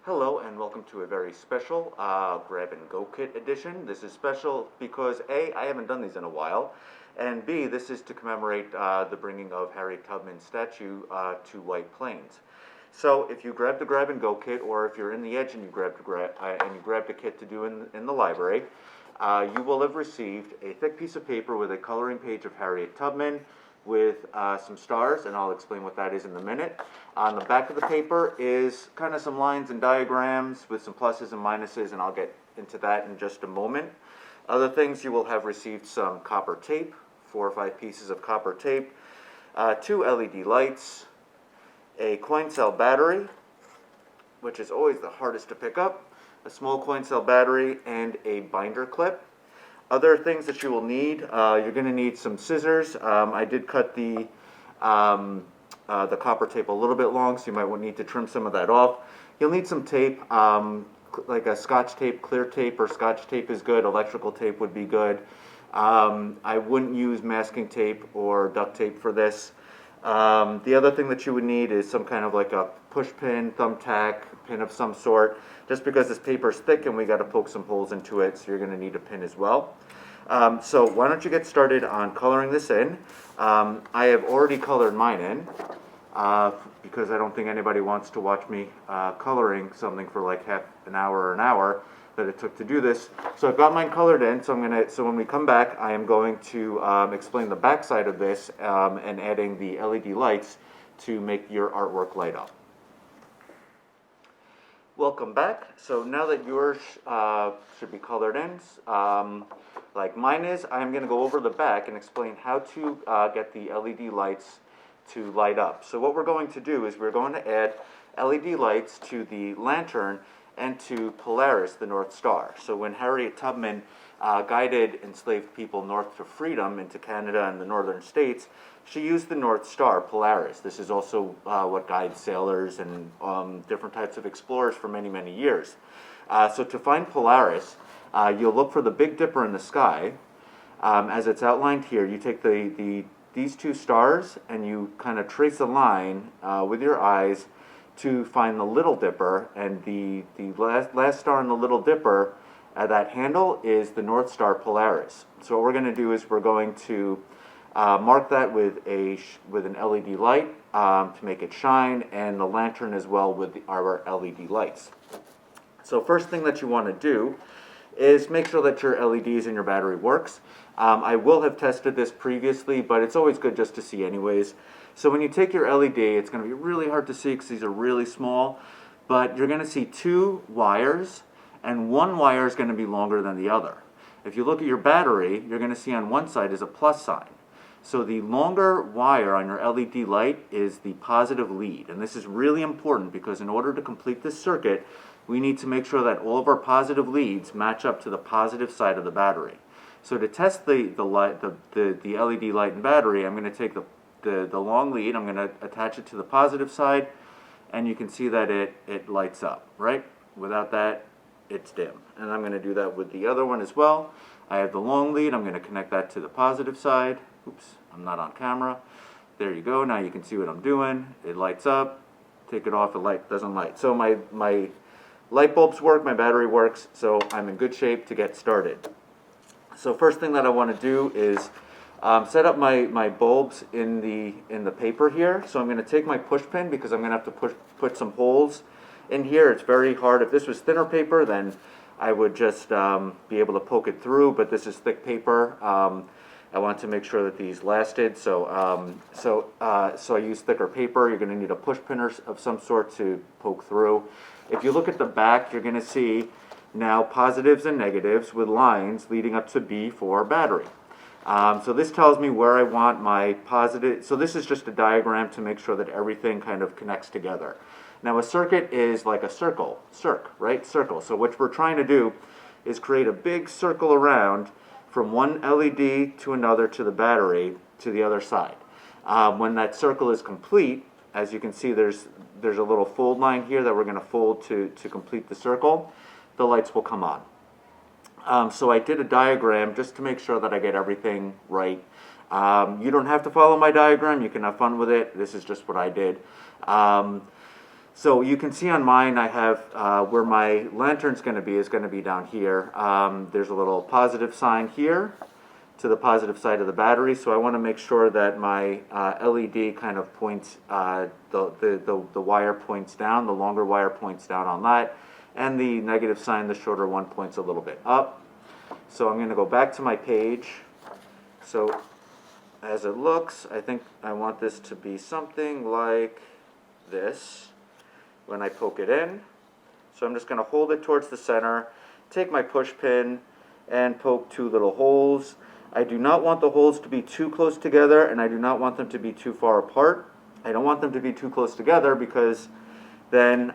Hello and welcome to a very special grab and go kit edition. This is special because A, I haven't done these in a while, and B, this is to commemorate the bringing of Harriet Tubman's statue to White Plains. So if you grab the grab and go kit, or if you're in the edge and you grabbed a kit to do in the library, you will have received a thick piece of paper with a coloring page of Harriet Tubman, with some stars, and I'll explain what that is in a minute. On the back of the paper is kind of some lines and diagrams with some pluses and minuses, and I'll get into that in just a moment. Other things, you will have received some copper tape, 4 or 5 pieces of copper tape, 2 LED lights, a coin cell battery, which is always the hardest to pick up, a small coin cell battery, and a binder clip. Other things that you will need, you're going to need some scissors. I did cut the copper tape a little bit long, so you might need to trim some of that off. You'll need some tape, like a Scotch tape, clear tape, or Scotch tape is good. Electrical tape would be good. I wouldn't use masking tape or duct tape for this. The other thing that you would need is some kind of like a push pin, thumbtack, pin of some sort, just because this paper is thick and we got to poke some holes into it, so you're going to need a pin as well. So why don't you get started on coloring this in. I have already colored mine in because I don't think anybody wants to watch me coloring something for like half an hour or an hour that it took to do this. So I've got mine colored in, so when we come back, I am going to explain the back side of this and adding the LED lights to make your artwork light up. Welcome back. So now that yours should be colored in, like mine is, I'm going to go over the back and explain how to get the LED lights to light up. So what we're going to do is we're going to add LED lights to the lantern and to Polaris, the North Star. So when Harriet Tubman guided enslaved people north to freedom into Canada and the northern states, she used the North Star, Polaris. This is also what guides sailors and different types of explorers for many, many years. So to find Polaris, you'll look for the Big Dipper in the sky. As it's outlined here, you take these 2 stars and you kind of trace a line with your eyes to find the Little Dipper, and the last star in the Little Dipper, that handle is the North Star Polaris. So what we're going to do is we're going to mark that with an LED light to make it shine, and the lantern as well with our LED lights. So first thing that you want to do is make sure that your LEDs and your battery works. I will have tested this previously, but it's always good just to see anyways. So when you take your LED, it's going to be really hard to see because these are really small, but you're going to see 2 wires, and one wire is going to be longer than the other. If you look at your battery, you're going to see on one side is a plus sign. So the longer wire on your LED light is the positive lead, and this is really important because in order to complete this circuit, we need to make sure that all of our positive leads match up to the positive side of the battery. So to test the LED light and battery, I'm going to take the long lead, I'm going to attach it to the positive side, and you can see that it lights up, right? Without that, it's dim. And I'm going to do that with the other one as well. I have the long lead, I'm going to connect that to the positive side. Oops, I'm not on camera. There you go, now you can see what I'm doing. It lights up, take it off, it doesn't light. So my light bulbs work, my battery works, so I'm in good shape to get started. So first thing that I want to do is set up my bulbs in the paper here. So I'm going to take my push pin because I'm going to have to put some holes in here. It's very hard. If this was thinner paper, then I would just be able to poke it through, but this is thick paper. I want to make sure that these lasted, so I use thicker paper. You're going to need a push pin of some sort to poke through. If you look at the back, you're going to see now positives and negatives with lines leading up to B for battery. So this tells me where I want my positive. So this is just a diagram to make sure that everything kind of connects together. Now a circuit is like a circle, right? Circle. So what we're trying to do is create a big circle around from one LED to another to the battery to the other side. When that circle is complete, as you can see, there's a little fold line here that we're going to fold to complete the circle. The lights will come on. So I did a diagram just to make sure that I get everything right. You don't have to follow my diagram. You can have fun with it. This is just what I did. So you can see on mine, I have where my lantern's going to be is going to be down here. There's a little positive sign here to the positive side of the battery. So I want to make sure that my LED kind of points, the wire points down, the longer wire points down on that, and the negative sign, the shorter one, points a little bit up. So I'm going to go back to my page. So as it looks, I think I want this to be something like this when I poke it in. So I'm just going to hold it towards the center, take my push pin, and poke 2 little holes. I do not want the holes to be too close together, and I do not want them to be too far apart. I don't want them to be too close together because then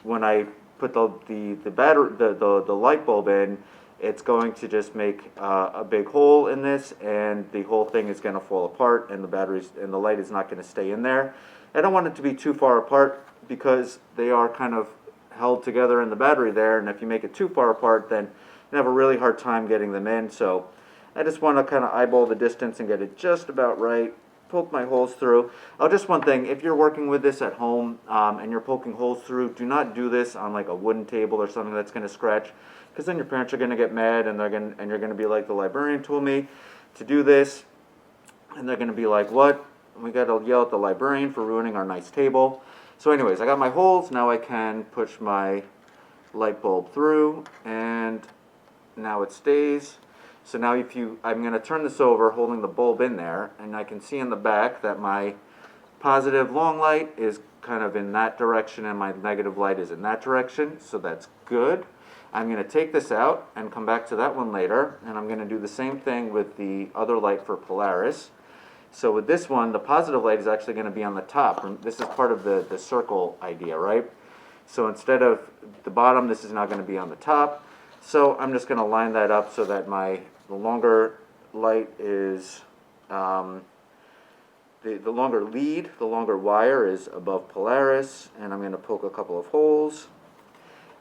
when I put the light bulb in, it's going to just make a big hole in this, and the whole thing is going to fall apart, and the light is not going to stay in there. I don't want it to be too far apart because they are kind of held together in the battery there, and if you make it too far apart, then you have a really hard time getting them in. So I just want to kind of eyeball the distance and get it just about right, poke my holes through. Oh, just one thing, if you're working with this at home and you're poking holes through, do not do this on like a wooden table or something that's going to scratch, because then your parents are going to get mad, and you're going to be like, the librarian told me to do this, and they're going to be like, what? We got to yell at the librarian for ruining our nice table. So anyways, I got my holes. Now I can push my light bulb through, and now it stays. So now I'm going to turn this over holding the bulb in there, and I can see in the back that my positive long light is kind of in that direction and my negative light is in that direction, so that's good. I'm going to take this out and come back to that one later, and I'm going to do the same thing with the other light for Polaris. So with this one, the positive light is actually going to be on the top. This is part of the circle idea, right? So instead of the bottom, this is now going to be on the top. So I'm just going to line that up so that the longer light is, the longer lead, the longer wire is above Polaris, and I'm going to poke a couple of holes,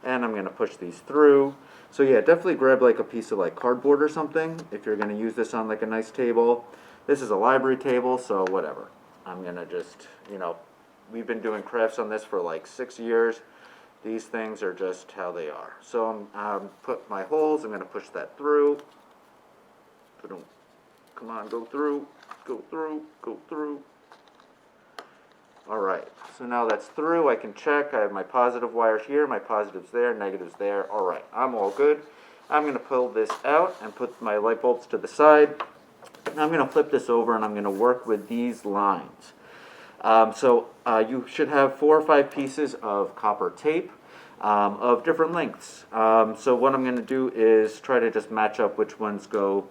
and I'm going to push these through. So yeah, definitely grab like a piece of like cardboard or something if you're going to use this on like a nice table. This is a library table, so whatever. I'm going to just, we've been doing crafts on this for like 6 years. These things are just how they are. So I'm put my holes, I'm going to push that through. Come on, go through, go through, go through. All right, so now that's through. I can check. I have my positive wires here, my positives there, negatives there. All right, I'm all good. I'm going to pull this out and put my light bulbs to the side. Now I'm going to flip this over, and I'm going to work with these lines. You should have 4 or 5 pieces of copper tape of different lengths. So what I'm going to do is try to just match up which ones go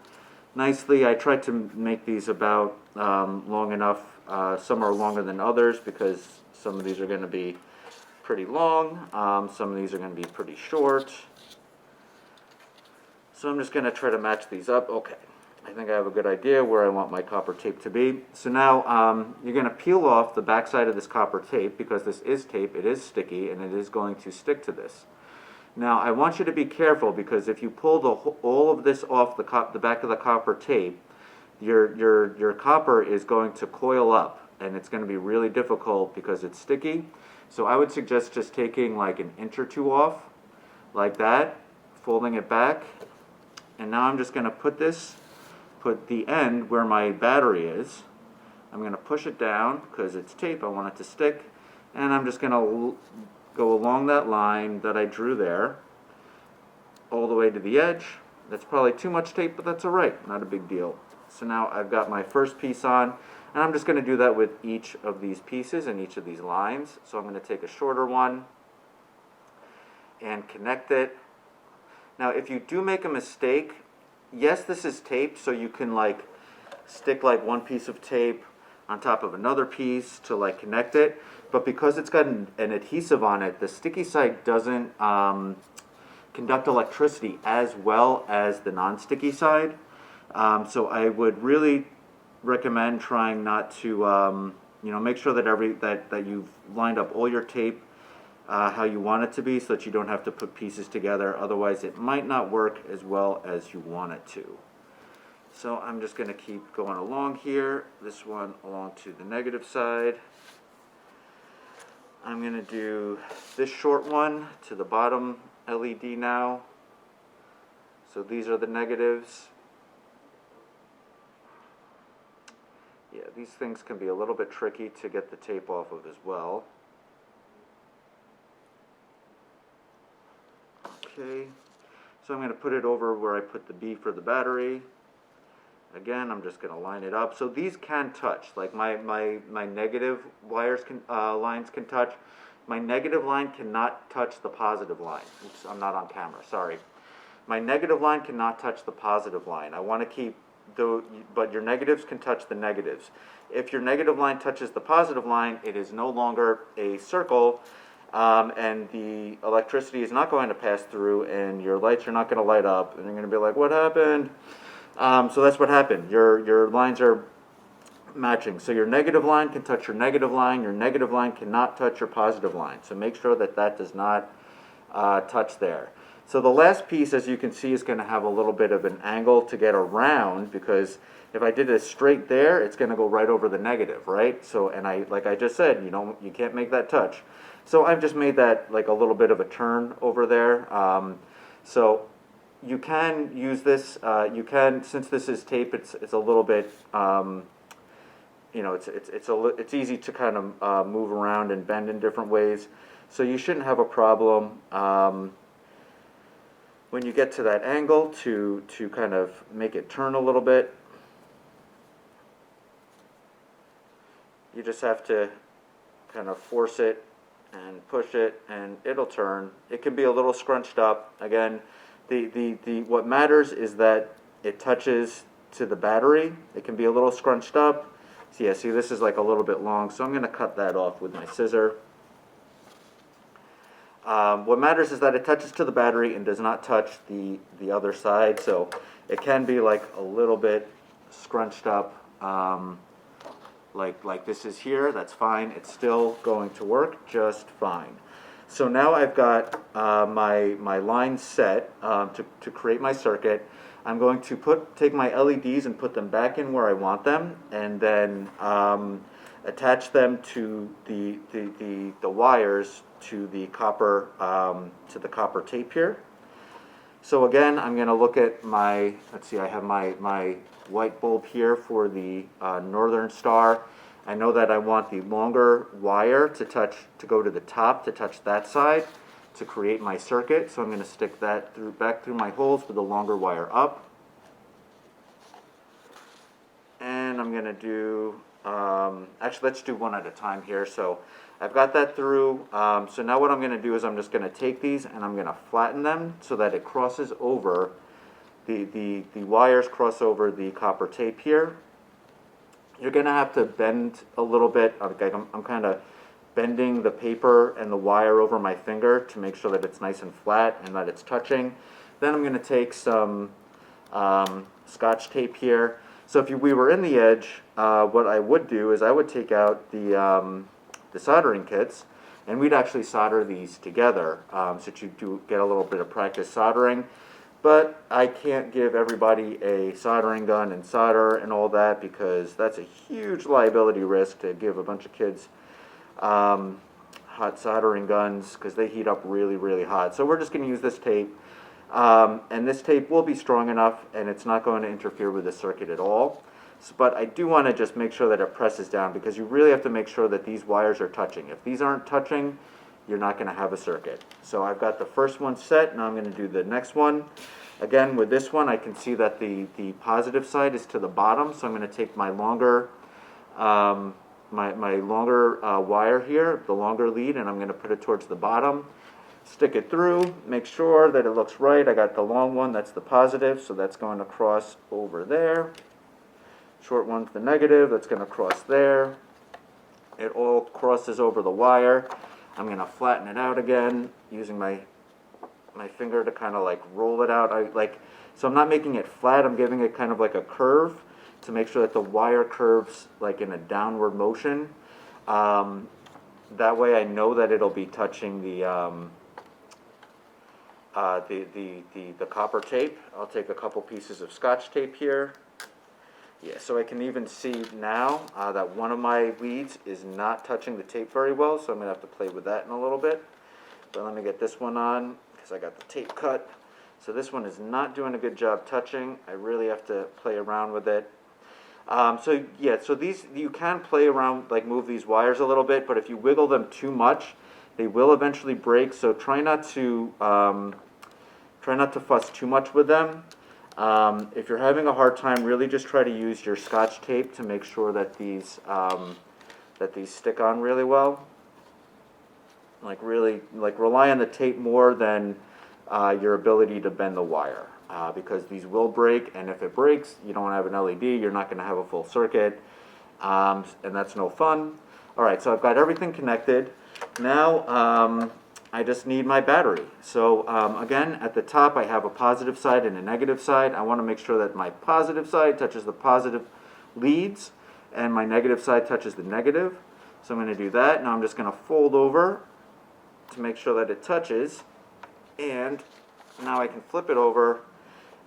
nicely. I tried to make these about long enough. Some are longer than others because some of these are going to be pretty long. Some of these are going to be pretty short. So I'm just going to try to match these up. Okay. I think I have a good idea where I want my copper tape to be. So now you're going to peel off the back side of this copper tape because this is tape, it is sticky, and it is going to stick to this. Now I want you to be careful because if you pull all of this off the back of the copper tape, your copper is going to coil up, and it's going to be really difficult because it's sticky. So I would suggest just taking like an inch or 2 off, like that, folding it back, and now I'm just going to put the end where my battery is. I'm going to push it down because it's tape, I want it to stick, and I'm just going to go along that line that I drew there all the way to the edge. That's probably too much tape, but that's alright, not a big deal. So now I've got my first piece on, and I'm just going to do that with each of these pieces and each of these lines. So I'm going to take a shorter one and connect it. Now if you do make a mistake, yes, this is tape, so you can like stick like one piece of tape on top of another piece to like connect it, but because it's got an adhesive on it, the sticky side doesn't conduct electricity as well as the non-sticky side. So I would really recommend trying not to, make sure that you've lined up all your tape how you want it to be so that you don't have to put pieces together. Otherwise it might not work as well as you want it to. So I'm just going to keep going along here, this one along to the negative side. I'm going to do this short one to the bottom LED now. So these are the negatives. Yeah, these things can be a little bit tricky to get the tape off of as well. Okay, so I'm going to put it over where I put the B for the battery. Again, I'm just going to line it up. So these can touch, like my negative wires lines can touch. My negative line cannot touch the positive line. Oops, I'm not on camera, sorry. My negative line cannot touch the positive line. I want to keep, but your negatives can touch the negatives. If your negative line touches the positive line, it is no longer a circle, and the electricity is not going to pass through, and your lights are not going to light up, and you're going to be like, what happened? So that's what happened. Your lines are matching. So your negative line can touch your negative line cannot touch your positive line. So make sure that that does not touch there. So the last piece, as you can see, is going to have a little bit of an angle to get around, because if I did it straight there, it's going to go right over the negative, right? So, and like I just said, you can't make that touch. So I've just made that like a little bit of a turn over there. So you can use this. Since this is tape, it's a little bit. It's easy to kind of move around and bend in different ways. So you shouldn't have a problem when you get to that angle to kind of make it turn a little bit. You just have to kind of force it and push it, and it'll turn. It can be a little scrunched up. Again, what matters is that it touches to the battery. It can be a little scrunched up. So yeah, see, this is like a little bit long, so I'm going to cut that off with my scissor. What matters is that it touches to the battery and does not touch the other side. So it can be like a little bit scrunched up, like this is here. That's fine. It's still going to work just fine. So now I've got my line set to create my circuit. I'm going to take my LEDs and put them back in where I want them, and then attach them to the wires to the copper tape here. So again, I'm going to look at my, let's see, I have my white bulb here for the Northern Star. I know that I want the longer wire to go to the top, to touch that side, to create my circuit. So I'm going to stick that back through my holes with the longer wire up. And I'm going to do, actually let's do one at a time here. So I've got that through. So now what I'm going to do is I'm just going to take these and I'm going to flatten them so that it crosses over, the wires cross over the copper tape here. You're going to have to bend a little bit. I'm kind of bending the paper and the wire over my finger to make sure that it's nice and flat and that it's touching. Then I'm going to take some Scotch tape here. So if we were in the edge, what I would do is I would take out the soldering kits, and we'd actually solder these together, so that you do get a little bit of practice soldering. But I can't give everybody a soldering gun and solder and all that, because that's a huge liability risk to give a bunch of kids hot soldering guns, because they heat up really, really hot. So we're just going to use this tape, and this tape will be strong enough, and it's not going to interfere with the circuit at all. But I do want to just make sure that it presses down, because you really have to make sure that these wires are touching. If these aren't touching, you're not going to have a circuit. So I've got the first one set. Now I'm going to do the next one. Again, with this one, I can see that the positive side is to the bottom, so I'm going to take my longer my longer wire here, the longer lead, and I'm going to put it towards the bottom. Stick it through, make sure that it looks right. I got the long one, that's the positive, so that's going to cross over there. Short one's the negative, that's going to cross there. It all crosses over the wire. I'm going to flatten it out again using my finger to kind of like roll it out. So I'm not making it flat, I'm giving it kind of like a curve to make sure that the wire curves like in a downward motion. That way I know that it'll be touching the copper tape. I'll take a couple pieces of Scotch tape here. Yeah, so I can even see now that one of my leads is not touching the tape very well, so I'm going to have to play with that in a little bit. But let me get this one on, because I got the tape cut. So this one is not doing a good job touching. I really have to play around with it. So yeah, so these, you can play around, like move these wires a little bit, but if you wiggle them too much, they will eventually break. So try not to fuss too much with them. If you're having a hard time, really just try to use your Scotch tape to make sure that these stick on really well. Like really, like rely on the tape more than your ability to bend the wire, because these will break, and if it breaks, you don't have an LED, you're not going to have a full circuit, and that's no fun. All right, so I've got everything connected. Now I just need my battery. So again, at the top I have a positive side and a negative side. I want to make sure that my positive side touches the positive leads and my negative side touches the negative. So I'm going to do that. Now I'm just going to fold over to make sure that it touches, and now I can flip it over,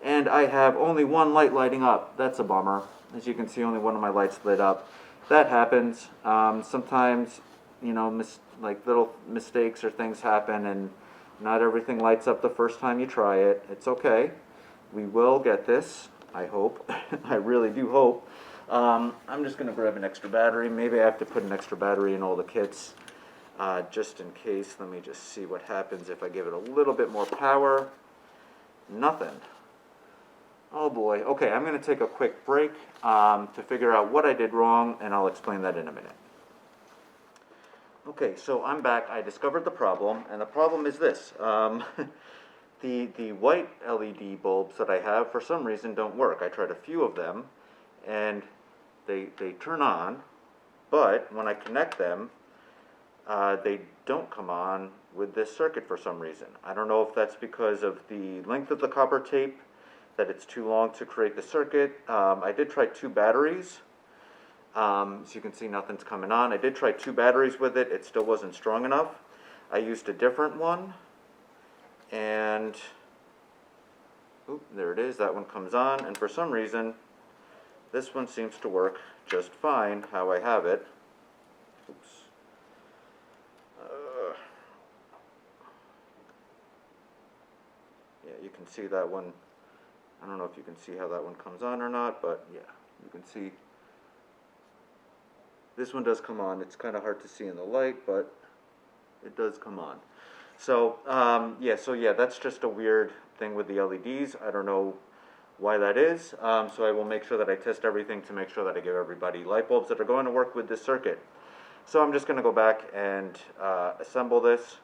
and I have only one light lighting up. That's a bummer. As you can see, only one of my lights lit up. That happens. Sometimes, you know, like little mistakes or things happen, and not everything lights up the first time you try it. It's okay. We will get this, I hope. I really do hope. I'm just going to grab an extra battery. Maybe I have to put an extra battery in all the kits, just in case. Let me just see what happens if I give it a little bit more power. Nothing. Oh boy. Okay, I'm going to take a quick break to figure out what I did wrong, and I'll explain that in a minute. Okay, so I'm back. I discovered the problem, and the problem is this. The white LED bulbs that I have, for some reason, don't work. I tried a few of them, and they turn on, but when I connect them, they don't come on with this circuit for some reason. I don't know if that's because of the length of the copper tape, that it's too long to create the circuit. I did try 2 batteries. As you can see, nothing's coming on. I did try 2 batteries with it. It still wasn't strong enough. I used a different one, and there it is. That one comes on, and for some reason, this one seems to work just fine how I have it. Oops. Yeah, you can see that one. I don't know if you can see how that one comes on or not, but yeah, you can see. This one does come on. It's kind of hard to see in the light, but it does come on. So yeah, that's just a weird thing with the LEDs. I don't know why that is. So I will make sure that I test everything to make sure that I give everybody light bulbs that are going to work with this circuit. So I'm just going to go back and assemble this.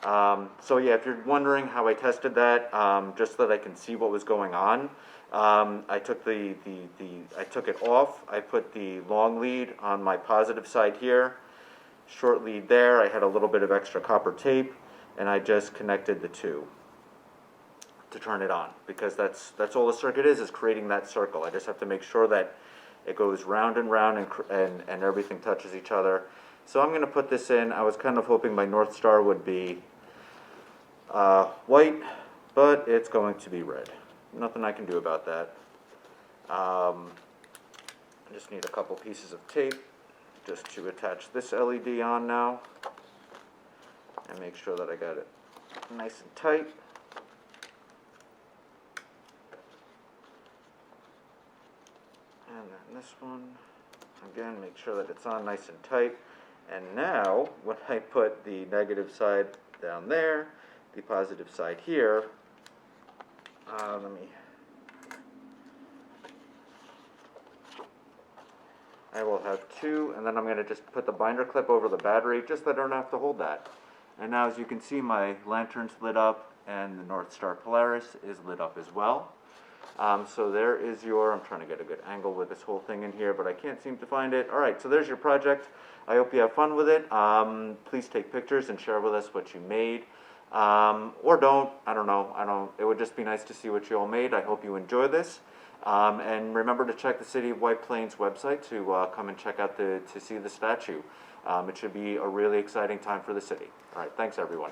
So yeah, if you're wondering how I tested that, just so that I can see what was going on, I took I took it off. I put the long lead on my positive side here, short lead there. I had a little bit of extra copper tape, and I just connected the 2 to turn it on, because that's all the circuit is creating that circle. I just have to make sure that it goes round and round, and everything touches each other. So I'm going to put this in. I was kind of hoping my North Star would be white, but it's going to be red. Nothing I can do about that. I just need a couple pieces of tape just to attach this LED on now, and make sure that I got it nice and tight. And then this one, again, make sure that it's on nice and tight. And now, when I put the negative side down there, the positive side here, I will have 2, and then I'm going to just put the binder clip over the battery, just so I don't have to hold that. And now, as you can see, my lantern's lit up, and the North Star Polaris is lit up as well. So there is your, I'm trying to get a good angle with this whole thing in here, but I can't seem to find it. Alright, so there's your project. I hope you have fun with it. Please take pictures and share with us what you made. Or don't, I don't know. It would just be nice to see what you all made. I hope you enjoy this. And remember to check the City of White Plains website to come and check out to see the statue. It should be a really exciting time for the city. Alright, thanks everyone.